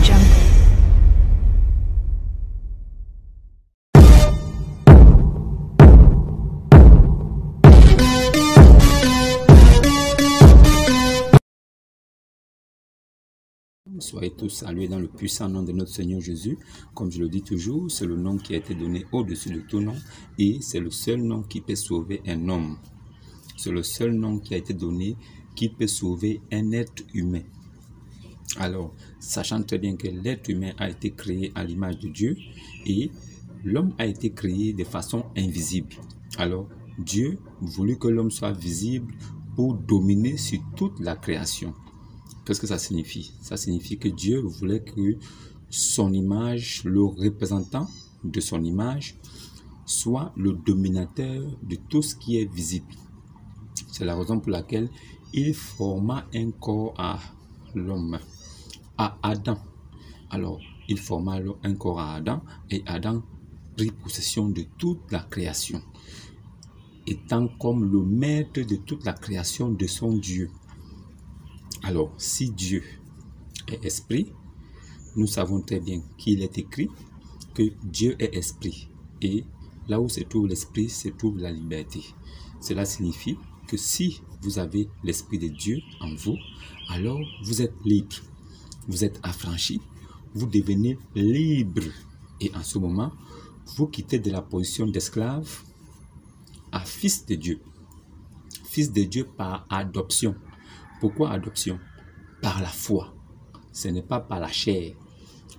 Jungle. Soyez tous salués dans le puissant nom de notre Seigneur Jésus. Comme je le dis toujours, c'est le nom qui a été donné au-dessus de tout nom et c'est le seul nom qui peut sauver un homme. C'est le seul nom qui a été donné qui peut sauver un être humain. Alors, sachant très bien que l'être humain a été créé à l'image de Dieu et l'homme a été créé de façon invisible. Alors, Dieu voulut que l'homme soit visible pour dominer sur toute la création. Qu'est-ce que ça signifie? Ça signifie que Dieu voulait que son image, le représentant de son image, soit le dominateur de tout ce qui est visible. C'est la raison pour laquelle il forma un corps à l'homme, à Adam. Alors, il forma un corps à Adam et Adam prit possession de toute la création, étant comme le maître de toute la création de son Dieu. Alors, si Dieu est esprit, nous savons très bien qu'il est écrit que Dieu est esprit. Et là où se trouve l'esprit, se trouve la liberté. Cela signifie que si vous avez l'esprit de Dieu en vous, alors vous êtes libre. Vous êtes affranchi, vous devenez libre. Et en ce moment, vous quittez de la position d'esclave à fils de Dieu. Fils de Dieu par adoption. Pourquoi adoption? Par la foi. Ce n'est pas par la chair.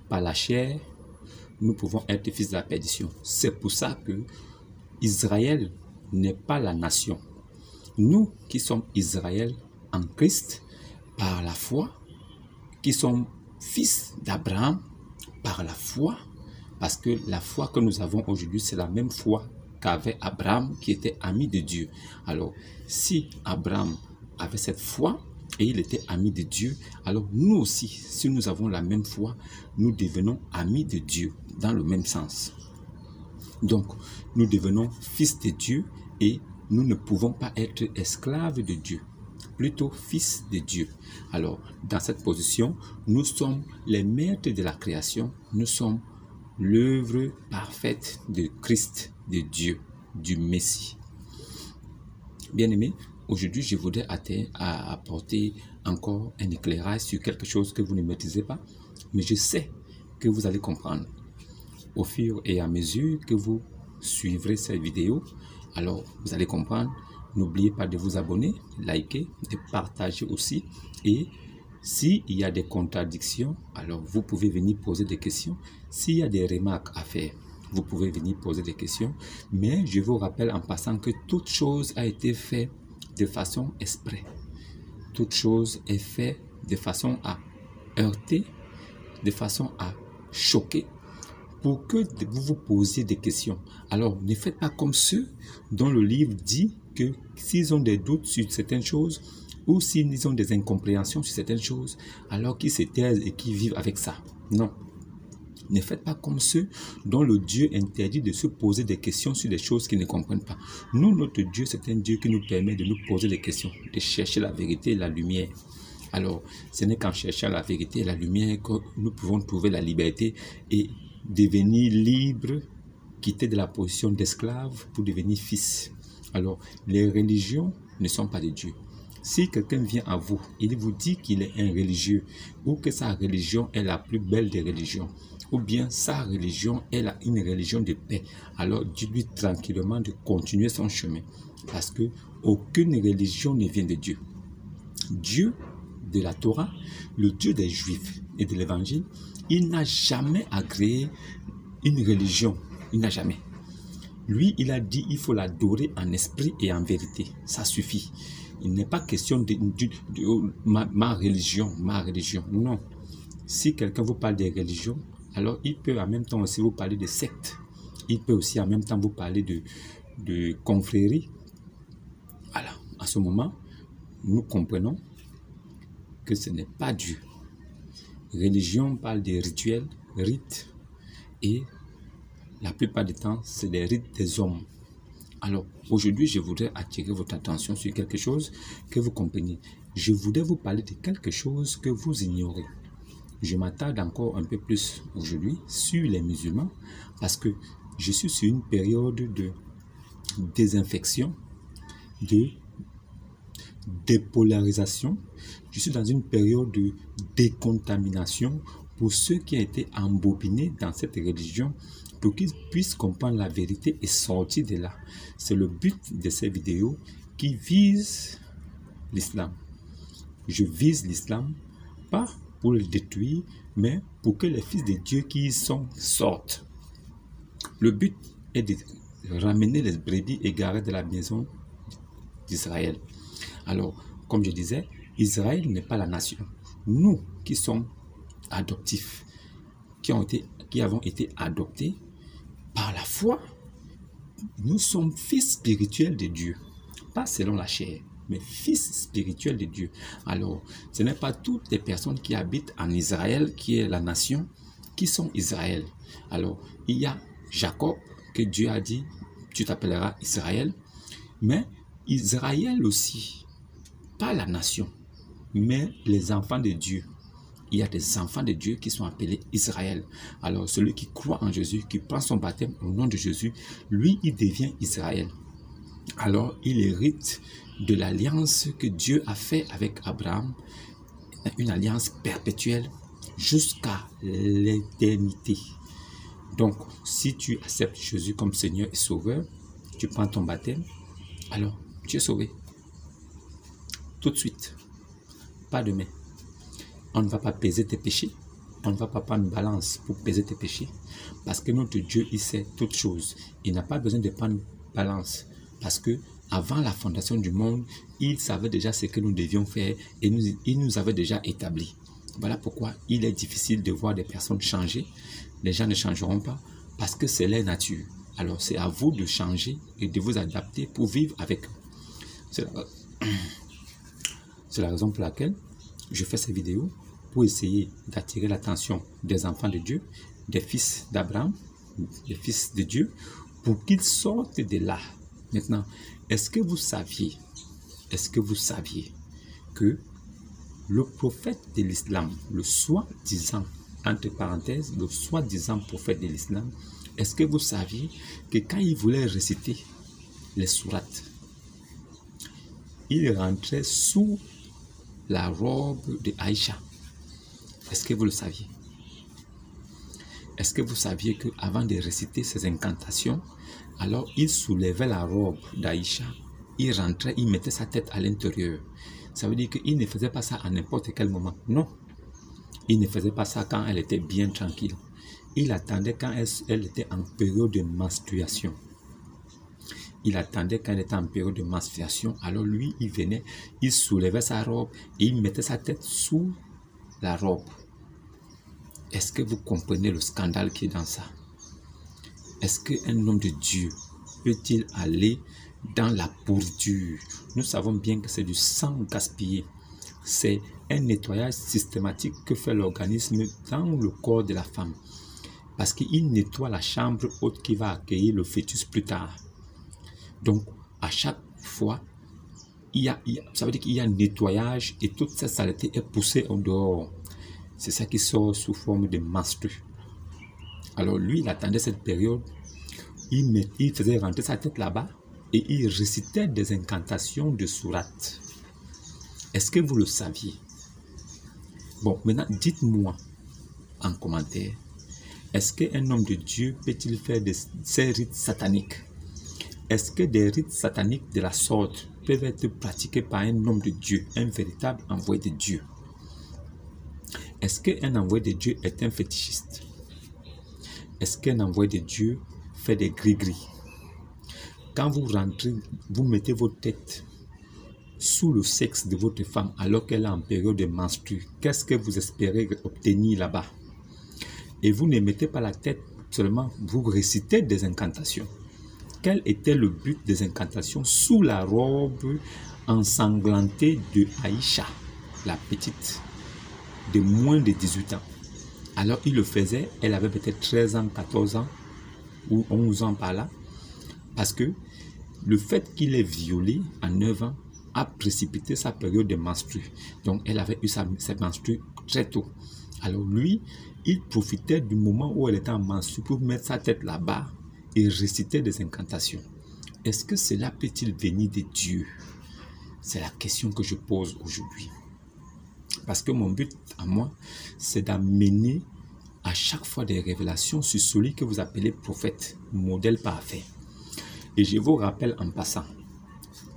Par la chair, nous pouvons être fils de la perdition. C'est pour ça que Israël n'est pas la nation. Nous qui sommes Israël en Christ, par la foi, qui sommes fils d'Abraham, par la foi, parce que la foi que nous avons aujourd'hui, c'est la même foi qu'avait Abraham qui était ami de Dieu. Alors, si Abraham avait cette foi, et il était ami de Dieu, alors nous aussi, si nous avons la même foi, nous devenons amis de Dieu, dans le même sens. Donc, nous devenons fils de Dieu et nous ne pouvons pas être esclaves de Dieu, plutôt fils de Dieu. Alors, dans cette position, nous sommes les maîtres de la création, nous sommes l'œuvre parfaite de Christ, de Dieu, du Messie. Bien-aimés, aujourd'hui, je voudrais apporter encore un éclairage sur quelque chose que vous ne maîtrisez pas, mais je sais que vous allez comprendre. Au fur et à mesure que vous suivrez cette vidéo, alors vous allez comprendre. N'oubliez pas de vous abonner, liker, de partager aussi. Et s'il y a des contradictions, alors vous pouvez venir poser des questions. S'il y a des remarques à faire, vous pouvez venir poser des questions. Mais je vous rappelle en passant que toute chose a été faite de façon exprès. Toute chose est faite de façon à heurter, de façon à choquer, pour que vous vous posiez des questions. Alors, ne faites pas comme ceux dont le livre dit que s'ils ont des doutes sur certaines choses, ou s'ils ont des incompréhensions sur certaines choses, alors qu'ils se taisent et qu'ils vivent avec ça. Non. Ne faites pas comme ceux dont le Dieu interdit de se poser des questions sur des choses qu'ils ne comprennent pas. Nous, notre Dieu, c'est un Dieu qui nous permet de nous poser des questions, de chercher la vérité et la lumière. Alors, ce n'est qu'en cherchant la vérité et la lumière que nous pouvons trouver la liberté et devenir libre, quitter de la position d'esclave pour devenir fils. Alors, les religions ne sont pas de Dieu. Si quelqu'un vient à vous, il vous dit qu'il est un religieux ou que sa religion est la plus belle des religions, ou bien sa religion est une religion de paix, alors dites-lui tranquillement de continuer son chemin, parce que aucune religion ne vient de Dieu. Dieu de la Torah, le Dieu des Juifs et de l'Évangile, il n'a jamais agréé une religion, il n'a jamais. Lui, il a dit il faut l'adorer en esprit et en vérité, ça suffit. Il n'est pas question de ma religion, non. Si quelqu'un vous parle des religions, alors il peut en même temps aussi vous parler de sectes. Il peut aussi en même temps vous parler de confrérie. Alors, à ce moment, nous comprenons que ce n'est pas Dieu. Religion parle des rituels, rites, et la plupart du temps, c'est des rites des hommes. Alors, aujourd'hui, je voudrais attirer votre attention sur quelque chose que vous compreniez. Je voudrais vous parler de quelque chose que vous ignorez. je m'attarde encore un peu plus aujourd'hui sur les musulmans parce que je suis sur une période de désinfection, de dépolarisation. Je suis dans une période de décontamination pour ceux qui ont été embobinés dans cette religion pour qu'ils puissent comprendre la vérité et sortir de là. C'est le but de ces vidéos qui visent l'islam. Je vise l'islam pas pour le détruire, mais pour que les fils de Dieu qui y sont sortent. Le but est de ramener les brebis égarées de la maison d'Israël. Alors, comme je disais, Israël n'est pas la nation. Nous qui sommes adoptifs, qui avons été adoptés par la foi, nous sommes fils spirituels de Dieu, pas selon la chair, mais fils spirituels de Dieu. Alors, ce n'est pas toutes les personnes qui habitent en Israël, qui est la nation, qui sont Israël. Alors, il y a Jacob, que Dieu a dit, tu t'appelleras Israël, mais Israël aussi, pas la nation, mais les enfants de Dieu. Il y a des enfants de Dieu qui sont appelés Israël. Alors, celui qui croit en Jésus, qui prend son baptême au nom de Jésus, lui, il devient Israël. Alors, il hérite de l'alliance que Dieu a fait avec Abraham, une alliance perpétuelle jusqu'à l'éternité. Donc, si tu acceptes Jésus comme Seigneur et Sauveur, tu prends ton baptême, alors tu es sauvé. Tout de suite, pas demain. On ne va pas peser tes péchés. On ne va pas prendre une balance pour peser tes péchés. Parce que notre Dieu, il sait toutes choses. Il n'a pas besoin de prendre une balance. Parce que avant la fondation du monde, il savait déjà ce que nous devions faire et il nous avait déjà établi. Voilà pourquoi il est difficile de voir des personnes changer. Les gens ne changeront pas parce que c'est leur nature. Alors c'est à vous de changer et de vous adapter pour vivre avec eux. C'est la raison pour laquelle je fais ces vidéos pour essayer d'attirer l'attention des enfants de Dieu, des fils d'Abraham, des fils de Dieu, pour qu'ils sortent de là. Maintenant, est-ce que vous saviez que le prophète de l'islam, le soi-disant, entre parenthèses, le soi-disant prophète de l'islam, est-ce que vous saviez que quand il voulait réciter les sourates, il rentrait sous la robe de Aïcha? Est-ce que vous le saviez? Est-ce que vous saviez qu'avant de réciter ces incantations, alors il soulevait la robe d'Aïcha, il rentrait, il mettait sa tête à l'intérieur. Ça veut dire qu'il ne faisait pas ça à n'importe quel moment. Non. Il ne faisait pas ça quand elle était bien tranquille. Il attendait quand elle était en période de menstruation. Il attendait quand elle était en période de menstruation. Alors lui, il venait, il soulevait sa robe et il mettait sa tête sous la robe. Est-ce que vous comprenez le scandale qui est dans ça? Est-ce qu'un homme de Dieu peut-il aller dans la pourriture? Nous savons bien que c'est du sang gaspillé. C'est un nettoyage systématique que fait l'organisme dans le corps de la femme. Parce qu'il nettoie la chambre haute qui va accueillir le fœtus plus tard. Donc, à chaque fois, ça veut dire qu'il y a un nettoyage et toute cette saleté est poussée en dehors. C'est ça qui sort sous forme de menstru. Alors lui, il attendait cette période, il faisait rentrer sa tête là-bas et il récitait des incantations de sourates. Est-ce que vous le saviez? Bon, maintenant, dites-moi en commentaire, est-ce qu'un homme de Dieu peut-il faire ces rites sataniques? Est-ce que des rites sataniques de la sorte peuvent être pratiqués par un homme de Dieu, un véritable envoyé de Dieu? Est-ce qu'un envoyé de Dieu est un fétichiste? Est-ce qu'un envoyé de Dieu fait des gris-gris? Quand vous rentrez, vous mettez votre tête sous le sexe de votre femme alors qu'elle est en période de menstru, qu'est-ce que vous espérez obtenir là-bas? Et vous ne mettez pas la tête seulement, vous récitez des incantations. Quel était le but des incantations sous la robe ensanglantée de Aïcha, la petite, de moins de 18 ans? Alors il le faisait, elle avait peut-être 13 ans, 14 ans ou 11 ans par là, parce que le fait qu'il ait violé à 9 ans a précipité sa période de menstru. Donc elle avait eu ses menstrues très tôt. Alors lui, il profitait du moment où elle était en menstru pour mettre sa tête là-bas et réciter des incantations. Est-ce que cela peut-il venir de Dieu? C'est la question que je pose aujourd'hui. Parce que mon but à moi, c'est d'amener à chaque fois des révélations sur celui que vous appelez prophète, modèle parfait. Et je vous rappelle en passant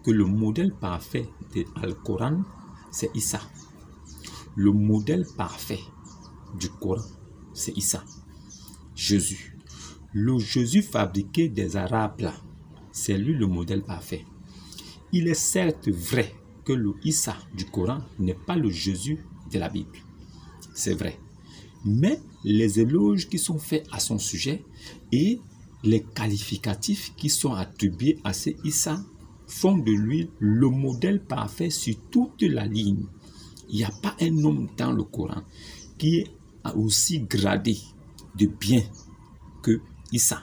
que le modèle parfait de Al-Coran, c'est Issa. Le modèle parfait du Coran, c'est Issa, Jésus. Le Jésus fabriqué des Arabes, là, c'est lui le modèle parfait. Il est certes vrai que le Issa du Coran n'est pas le Jésus de la Bible. C'est vrai. Mais les éloges qui sont faits à son sujet et les qualificatifs qui sont attribués à ce Issa font de lui le modèle parfait sur toute la ligne. Il n'y a pas un homme dans le Coran qui est aussi gradé de bien que Issa.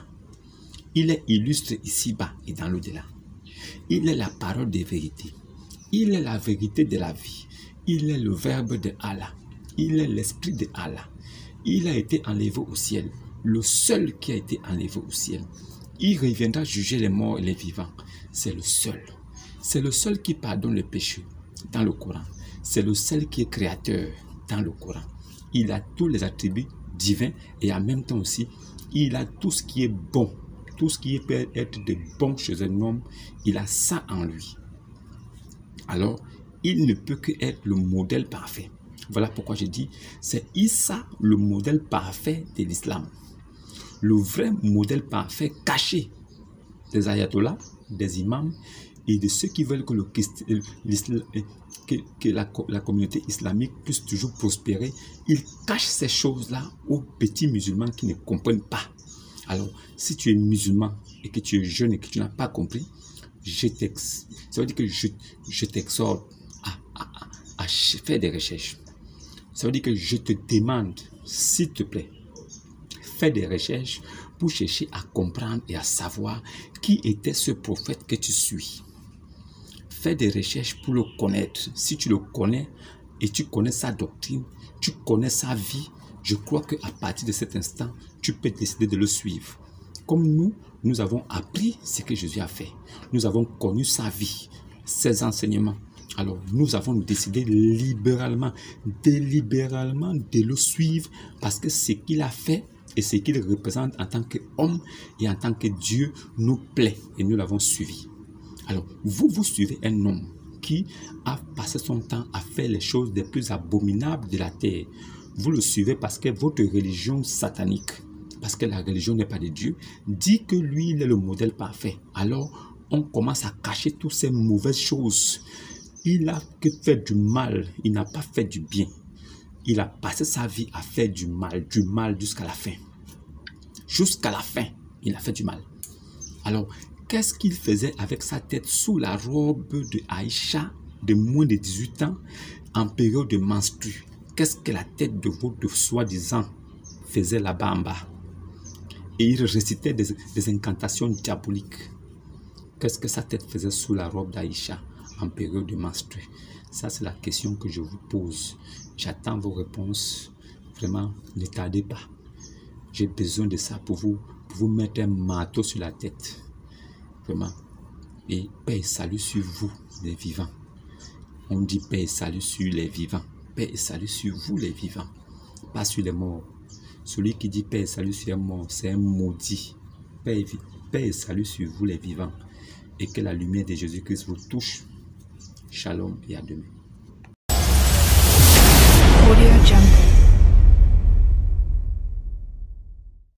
Il est illustre ici-bas et dans l'au-delà. Il est la parole de vérité. Il est la vérité de la vie. Il est le verbe de Allah. Il est l'esprit de Allah. Il a été enlevé au ciel. Le seul qui a été enlevé au ciel. Il reviendra juger les morts et les vivants. C'est le seul. C'est le seul qui pardonne les péchés dans le Coran. C'est le seul qui est créateur dans le Coran. Il a tous les attributs divins et en même temps aussi, il a tout ce qui est bon. Tout ce qui peut être de bon chez un homme, il a ça en lui. Alors, il ne peut que être le modèle parfait. Voilà pourquoi je dis, c'est Issa le modèle parfait de l'islam. Le vrai modèle parfait caché des ayatollahs, des imams et de ceux qui veulent que, la communauté islamique puisse toujours prospérer. Ils cachent ces choses-là aux petits musulmans qui ne comprennent pas. Alors, si tu es musulman et que tu es jeune et que tu n'as pas compris, ça veut dire que je t'exhorte à faire des recherches. Ça veut dire que je te demande, s'il te plaît, fais des recherches pour chercher à comprendre et à savoir qui était ce prophète que tu suis. Fais des recherches pour le connaître. Si tu le connais et tu connais sa doctrine, tu connais sa vie, je crois qu'à partir de cet instant, tu peux décider de le suivre. Comme nous avons appris ce que Jésus a fait. Nous avons connu sa vie, ses enseignements. Alors, nous avons décidé libéralement, délibérément de le suivre parce que ce qu'il a fait et ce qu'il représente en tant qu'homme et en tant que Dieu nous plaît et nous l'avons suivi. Alors, vous suivez un homme qui a passé son temps à faire les choses les plus abominables de la terre. Vous le suivez parce que votre religion satanique, parce que la religion n'est pas de Dieu, dit que lui, il est le modèle parfait. Alors, on commence à cacher toutes ces mauvaises choses. Il n'a que fait du mal, il n'a pas fait du bien. Il a passé sa vie à faire du mal jusqu'à la fin. Jusqu'à la fin, il a fait du mal. Alors, qu'est-ce qu'il faisait avec sa tête sous la robe de Aïcha de moins de 18 ans en période de menstru? Qu'est-ce que la tête de votre soi-disant faisait là-bas en bas? Et il récitait des incantations diaboliques. Qu'est-ce que sa tête faisait sous la robe d'Aïcha en période de menstru? Ça, c'est la question que je vous pose. J'attends vos réponses. Vraiment, ne tardez pas. J'ai besoin de ça pour vous mettre un marteau sur la tête. Vraiment. Et paix et salut sur vous, les vivants. On dit paix et salut sur les vivants. Paix et salut sur vous, les vivants. Pas sur les morts. Celui qui dit paix et salut sur les morts, c'est un maudit. Paix et salut sur vous, les vivants. Et que la lumière de Jésus-Christ vous touche. Shalom et à demain.